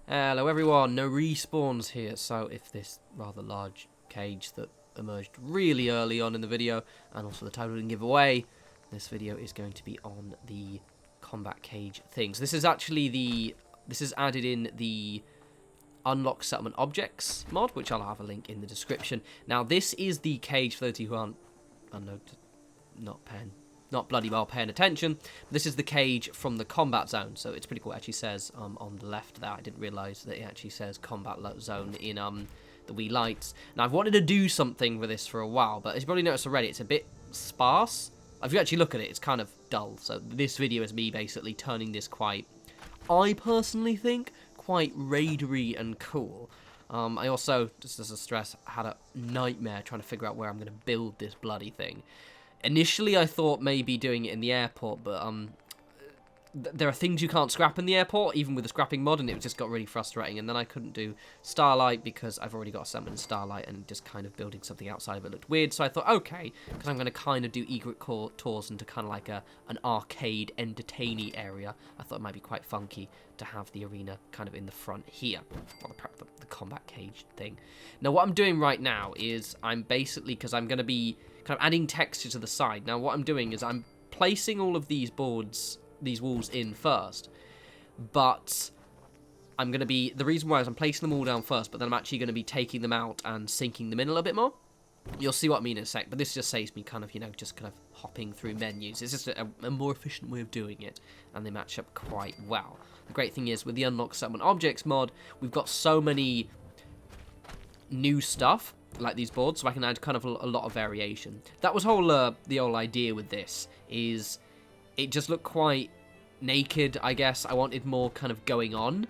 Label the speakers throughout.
Speaker 1: Hello everyone, no respawns here. So if this rather large cage that emerged really early on in the video, and also the title didn't give away, this video is going to be on the combat cage things. This is actually this is added in the unlock settlement objects mod, which I'll have a link in the description. Now this is the cage, for those of you who aren't, I don't know, not bloody well paying attention. This is the cage from the combat zone, so it's pretty cool. It actually says on the left there, I didn't realise that it actually says combat zone in the wee lights. Now I've wanted to do something with this for a while, but as you probably noticed already, it's a bit sparse. If you actually look at it, it's kind of dull. So this video is me basically turning this quite, I personally think, quite raidery and cool. I also, just as a stress, had a nightmare trying to figure out where I'm going to build this bloody thing. Initially, I thought maybe doing it in the airport, but there are things you can't scrap in the airport, even with the scrapping mod, and it just got really frustrating. And then I couldn't do Starlight because I've already got a summon in Starlight, and just kind of building something outside of it looked weird. So I thought, okay, because I'm going to kind of do egret tours into kind of like an arcade entertaining area, I thought it might be quite funky to have the arena kind of in the front here, or the combat cage thing. Now, what I'm doing right now is I'm basically, because I'm going to be kind of adding texture to the side. Now, what I'm doing is I'm placing all of these walls in first, but I'm going to be, the reason why is I'm placing them all down first, but then I'm actually going to be taking them out and sinking them in a little bit more. You'll see what I mean in a sec, but this just saves me kind of, just kind of hopping through menus. It's just a more efficient way of doing it, and they match up quite well. The great thing is, with the Unlock Settlement Objects mod, we've got so many new stuff, like these boards, so I can add kind of a lot of variation. That was the whole idea with this, is it just looked quite naked, I guess. I wanted more kind of going on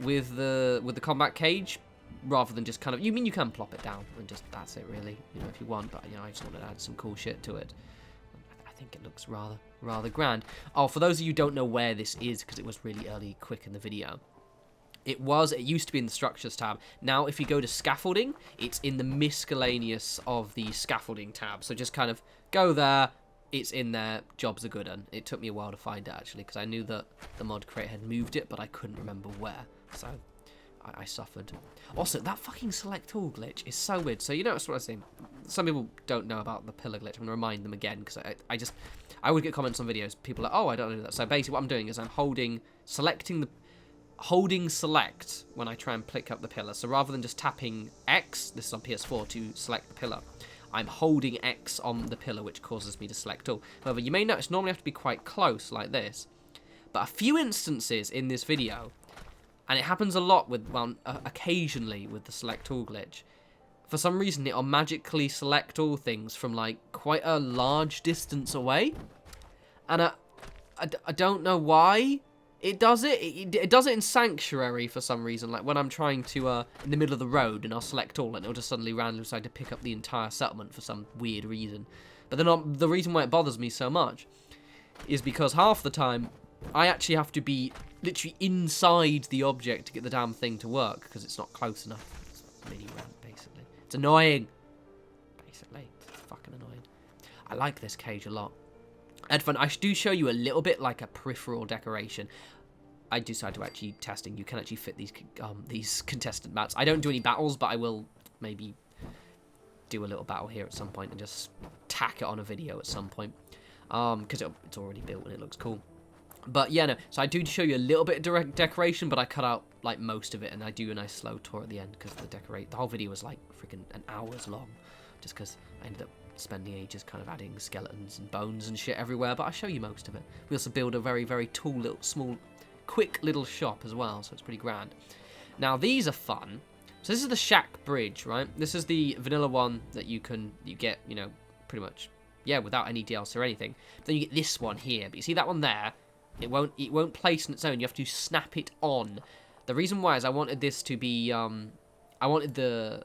Speaker 1: with the combat cage, rather than just kind of, you can plop it down and just, that's it really, if you want, but I just wanted to add some cool shit to it. I think it looks rather grand. Oh, for those of you who don't know where this is, because it was really early, quick in the video, it used to be in the structures tab. Now, if you go to scaffolding, it's in the miscellaneous of the scaffolding tab. So just kind of go there, it's in there, jobs are good. And it took me a while to find it, actually, because I knew that the mod creator had moved it, but I couldn't remember where. So I suffered. Also, that fucking select all glitch is so weird. So you notice what I'm saying. Some people don't know about the pillar glitch. I'm going to remind them again, because I would get comments on videos. People are like, oh, I don't know that. So basically what I'm doing is I'm holding select when I try and pick up the pillar. So rather than just tapping X, this is on PS4, to select the pillar, I'm holding X on the pillar, which causes me to select all. However, you may notice normally I have to be quite close, like this. But a few instances in this video, and it happens a lot with, well, occasionally with the select all glitch, for some reason it'll magically select all things from like quite a large distance away. And I don't know why it does it. It does it in Sanctuary for some reason, like when I'm trying to, in the middle of the road, and I'll select all, and it'll just suddenly randomly decide to pick up the entire settlement for some weird reason. But then the reason why it bothers me so much is because half the time, I actually have to be literally inside the object to get the damn thing to work, because it's not close enough. It's a mini ramp, basically. It's annoying. Basically, it's fucking annoying. I like this cage a lot. And fun, I do show you a little bit like a peripheral decoration. I decided to actually testing. You can actually fit these contestant mats. I don't do any battles, but I will maybe do a little battle here at some point and just tack it on a video at some point, because it's already built and it looks cool. But yeah, no. So I do show you a little bit of direct decoration, but I cut out like most of it, and I do a nice slow tour at the end because the whole video was like freaking an hour's long, just because I ended up spending ages kind of adding skeletons and bones and shit everywhere, but I show you most of it. We also build a very, very tall, little, small, quick little shop as well, so it's pretty grand. Now, these are fun. So this is the Shack Bridge, right? This is the vanilla one that you get, pretty much, yeah, without any DLC or anything. Then you get this one here, but you see that one there? It won't place on its own. You have to snap it on. The reason why is I wanted this to be, I wanted the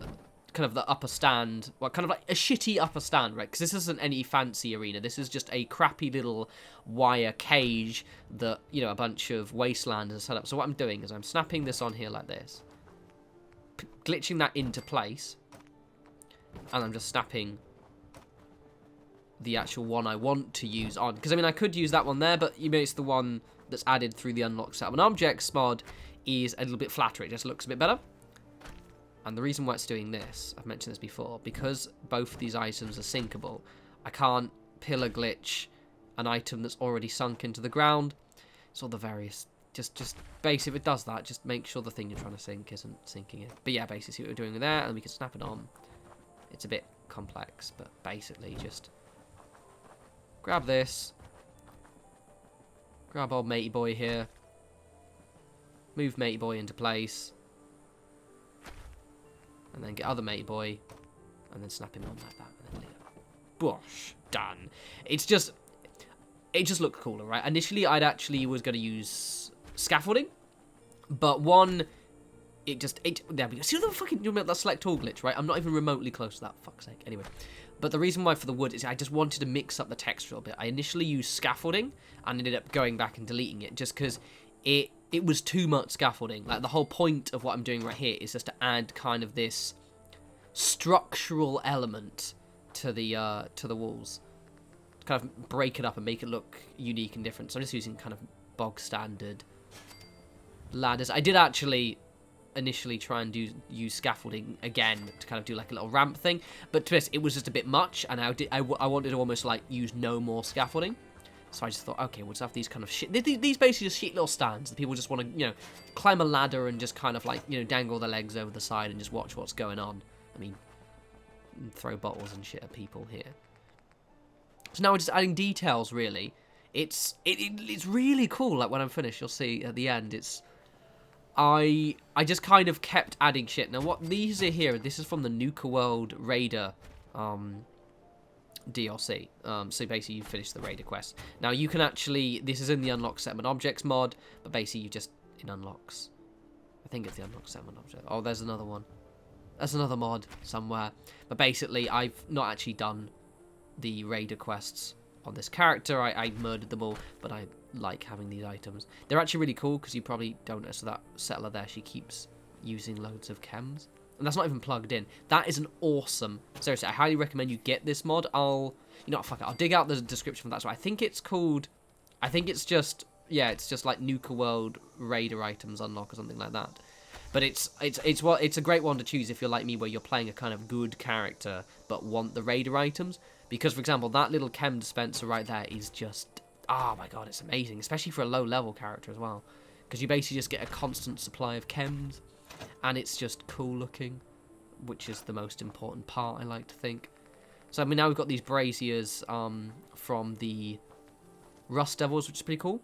Speaker 1: kind of the upper stand, well, kind of like a shitty upper stand, right? Because this isn't any fancy arena. This is just a crappy little wire cage that, a bunch of wastelanders set up. So what I'm doing is I'm snapping this on here like this, glitching that into place, and I'm just snapping the actual one I want to use on. Because, I mean, I could use that one there, but it's the one that's added through the Unlock Settlement Objects mod is a little bit flatter. It just looks a bit better. And the reason why it's doing this, I've mentioned this before, because both of these items are sinkable, I can't pillar glitch an item that's already sunk into the ground. It's all the various, just basically, if it does that, just make sure the thing you're trying to sink isn't sinking it. But yeah, basically see what we're doing with there, and we can snap it on. It's a bit complex, but basically just grab this, grab old matey boy here, move matey boy into place, and then get other matey boy, and then snap him on like that, and then bosh, done. It just looked cooler, right? Initially, I'd actually was going to use scaffolding, but one, there we go. See the fucking, that select all glitch, right? I'm not even remotely close to that, fuck's sake. Anyway, but the reason why for the wood is I just wanted to mix up the texture a bit. I initially used scaffolding and ended up going back and deleting it just because it was too much scaffolding. Like, the whole point of what I'm doing right here is just to add kind of this structural element to the walls, to kind of break it up and make it look unique and different. So I'm just using kind of bog standard ladders. I did actually initially try and use scaffolding again to kind of do like a little ramp thing, but to this it was just a bit much, and I wanted to almost like use no more scaffolding. So I just thought, okay, we'll just have these kind of shit. These basically just shit little stands that people just want to, you know, climb a ladder and just kind of like, you know, dangle their legs over the side and just watch what's going on. I mean, throw bottles and shit at people here. So now we're just adding details, really. It's really cool. Like, when I'm finished, you'll see at the end, I just kind of kept adding shit. Now, what these are here, this is from the Nuka World Raider DLC. So basically you finish the Raider quest. Now you can actually, this is in the Unlock Settlement Objects mod, but basically you just, it unlocks. I think it's the Unlock Settlement Object. Oh, there's another one. There's another mod somewhere. But basically I've not actually done the Raider quests on this character. I murdered them all, but I like having these items. They're actually really cool because you probably don't know. So that settler there, she keeps using loads of chems. And that's not even plugged in. That is an awesome... Seriously, I highly recommend you get this mod. You know what, fuck it. I'll dig out the description for that. So I think it's called... I think it's just... Yeah, it's just like Nuka World Raider items unlock or something like that. But it's a great one to choose if you're like me, where you're playing a kind of good character but want the Raider items. Because, for example, that little chem dispenser right there is just... Oh my god, it's amazing. Especially for a low-level character as well. Because you basically just get a constant supply of chems. And it's just cool looking, which is the most important part, I like to think. So, I mean, now we've got these braziers from the Rust Devils, which is pretty cool.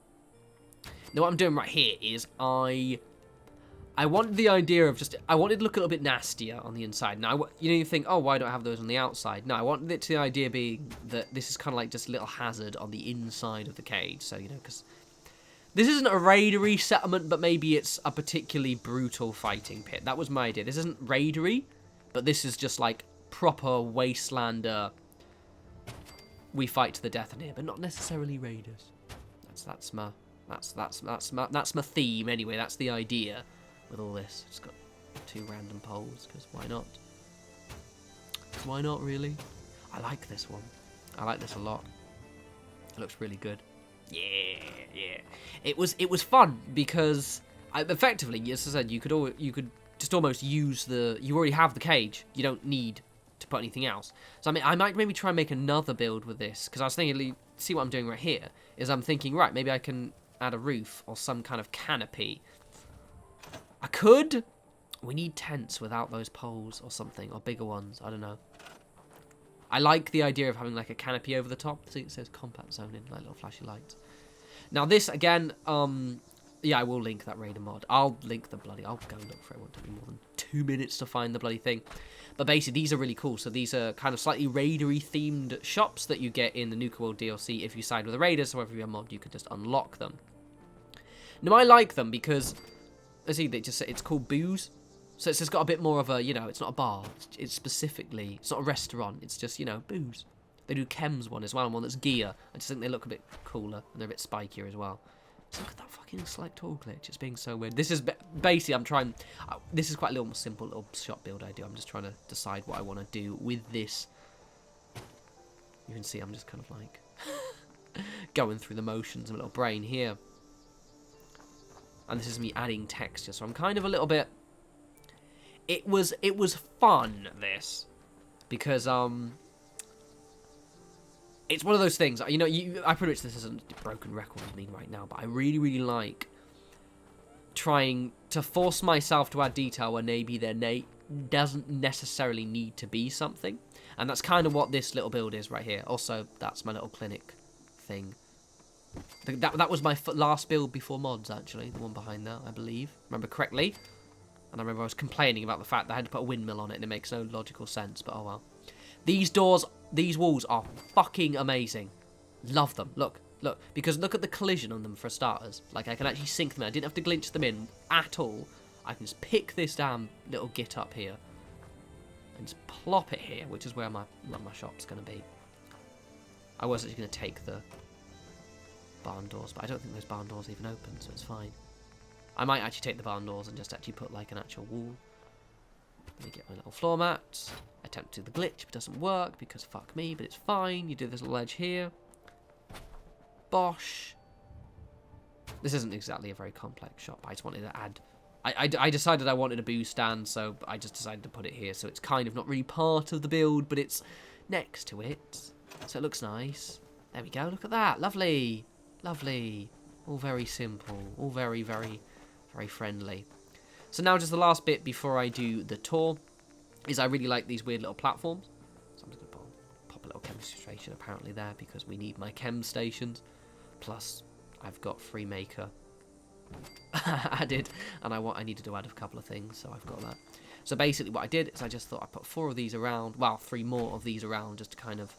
Speaker 1: Now, what I'm doing right here is I wanted the idea of just... I wanted to look a little bit nastier on the inside. Now, you think, oh, why don't I have those on the outside? No, I wanted it to the idea being that this is kind of like just a little hazard on the inside of the cage. So, you know, because... This isn't a raidery settlement, but maybe it's a particularly brutal fighting pit. That was my idea. This isn't raidery, but this is just like proper wastelander. We fight to the death in here, but not necessarily raiders. That's my theme anyway. That's the idea with all this. It's got 2 random poles because why not? Why not, really? I like this one. I like this a lot. It looks really good. Yeah. It was fun because effectively, as I said, you could just almost use the. You already have the cage. You don't need to put anything else. So I mean, I might maybe try and make another build with this because I was thinking, see what I'm doing right here is I'm thinking, right, maybe I can add a roof or some kind of canopy. I could. We need tents without those poles or something, or bigger ones. I don't know. I like the idea of having like a canopy over the top. See, it says combat zone in like little flashy lights. Now this again, yeah, I will link that Raider mod. I'll link the bloody. I'll go look for it. It won't take me more than 2 minutes to find the bloody thing. But basically, these are really cool. So these are kind of slightly raidery themed shops that you get in the Nuka World DLC if you side with the Raiders. So if you have a mod, you can just unlock them. Now I like them because, let's see, it's called Booze. So it's just got a bit more of a, you know, it's not a bar. It's specifically, it's not a restaurant. It's just, you know, booze. They do Chems one as well, and one that's gear. I just think they look a bit cooler, and they're a bit spikier as well. So look at that fucking select all glitch. It's being so weird. This is basically, I'm trying, this is quite a little simple little shop build I do. I'm just trying to decide what I want to do with this. You can see I'm just kind of like going through the motions of a little brain here. and this is me adding texture. So I'm kind of a little bit... It was fun, this, because it's one of those things, you know, I pretty much, this isn't a broken record with me right now, but I really, really like trying to force myself to add detail where maybe there doesn't necessarily need to be something. And that's kind of what this little build is right here. Also, that's my little clinic thing. That was my last build before mods, actually. The one behind there, I believe. Remember correctly. And I remember I was complaining about the fact that I had to put a windmill on it and it makes no logical sense, but oh well. These doors, these walls are fucking amazing. Love them. Look. Because look at the collision on them for starters. Like, I can actually sink them in. I didn't have to glitch them in at all. I can just pick this damn little git up here and just plop it here, which is where my shop's going to be. I was actually going to take the barn doors, but I don't think those barn doors even open, so it's fine. I might actually take the barn doors and just actually put like an actual wall. Let me get my little floor mat. Attempt to do the glitch, but it doesn't work because fuck me, but it's fine. You do this little edge here. Bosh. This isn't exactly a very complex shop. I just wanted to add... I decided I wanted a boo stand, so I just decided to put it here. So it's kind of not really part of the build, but it's next to it. So it looks nice. There we go. Look at that. Lovely. Lovely. All very simple. All very, very, very friendly. So now just the last bit before I do the tour is I really like these weird little platforms. So I'm just going to pop a little chem station apparently there because we need my chem stations. Plus, I've got FreeMaker added, and I needed to add a couple of things, so I've got that. So basically what I did is I just thought I'd put 4 of these around, well, 3 more of these around, just to kind of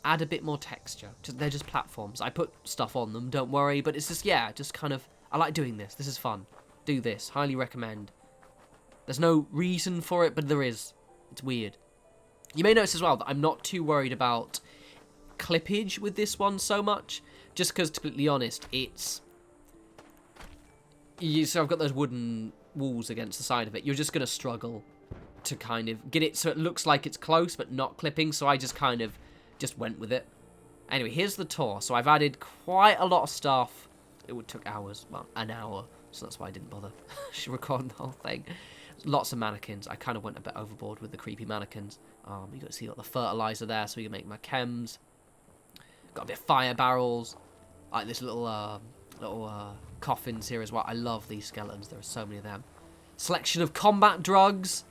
Speaker 1: add a bit more texture. They're just platforms. I put stuff on them, don't worry, but it's just, yeah, just kind of, I like doing this. This is fun. Do this. Highly recommend. There's no reason for it, but there is. It's weird. You may notice as well that I'm not too worried about clippage with this one so much, just because, to be completely honest, it's... So I've got those wooden walls against the side of it. You're just going to struggle to kind of get it so it looks like it's close, but not clipping, so I just kind of just went with it. Anyway, here's the tour. So I've added quite a lot of stuff. It took hours, well, an hour, so that's why I didn't bother recording the whole thing. Lots of mannequins. I kind of went a bit overboard with the creepy mannequins. You got to see got the fertilizer there, so we can make my chems. Got a bit of fire barrels, like this little coffins here as well. I love these skeletons. There are so many of them. Selection of combat drugs,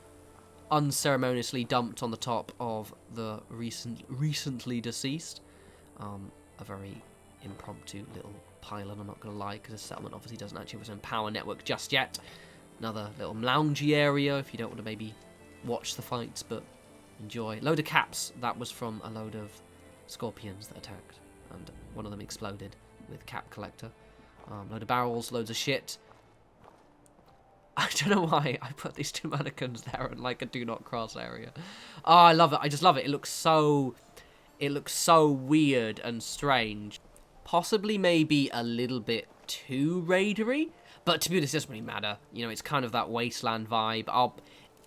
Speaker 1: unceremoniously dumped on the top of the recently deceased. A very impromptu little pylon, I'm not going to lie, because the settlement obviously doesn't actually have its own power network just yet. Another little loungy area if you don't want to maybe watch the fights, but enjoy. Load of caps. That was from a load of scorpions that attacked, and one of them exploded with cap collector. Load of barrels, loads of shit. I don't know why I put these 2 mannequins there in like a do not cross area. Oh, I love it. I just love it. It looks so weird and strange. Possibly maybe a little bit too raidery, but to be honest, it doesn't really matter. You know, it's kind of that wasteland vibe. I'll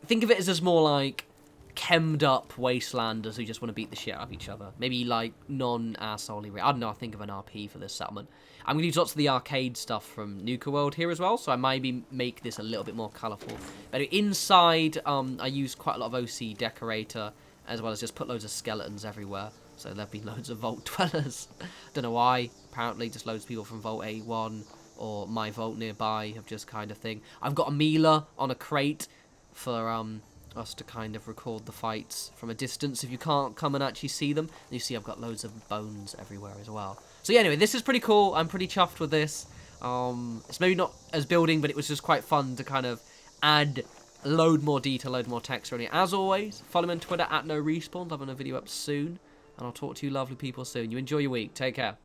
Speaker 1: think of it as just more like chemmed up wastelanders who just want to beat the shit out of each other. Maybe like non-arsehole. I don't know, I think of an RP for this settlement. I'm going to use lots of the arcade stuff from Nuka World here as well, so I maybe make this a little bit more colourful. But inside, I used quite a lot of OC decorator, as well as just put loads of skeletons everywhere. So there've been loads of Vault dwellers. Don't know why. Apparently just loads of people from Vault A1 or my Vault nearby have just kind of thing. I've got a Mila on a crate for us to kind of record the fights from a distance if you can't come and actually see them. And you see I've got loads of bones everywhere as well. So yeah, anyway, this is pretty cool. I'm pretty chuffed with this. It's maybe not as building, but it was just quite fun to kind of add a load more detail, load more texture on it. As always, follow me on Twitter @norespawns. I'm having a video up soon. And I'll talk to you lovely people soon. You enjoy your week. Take care.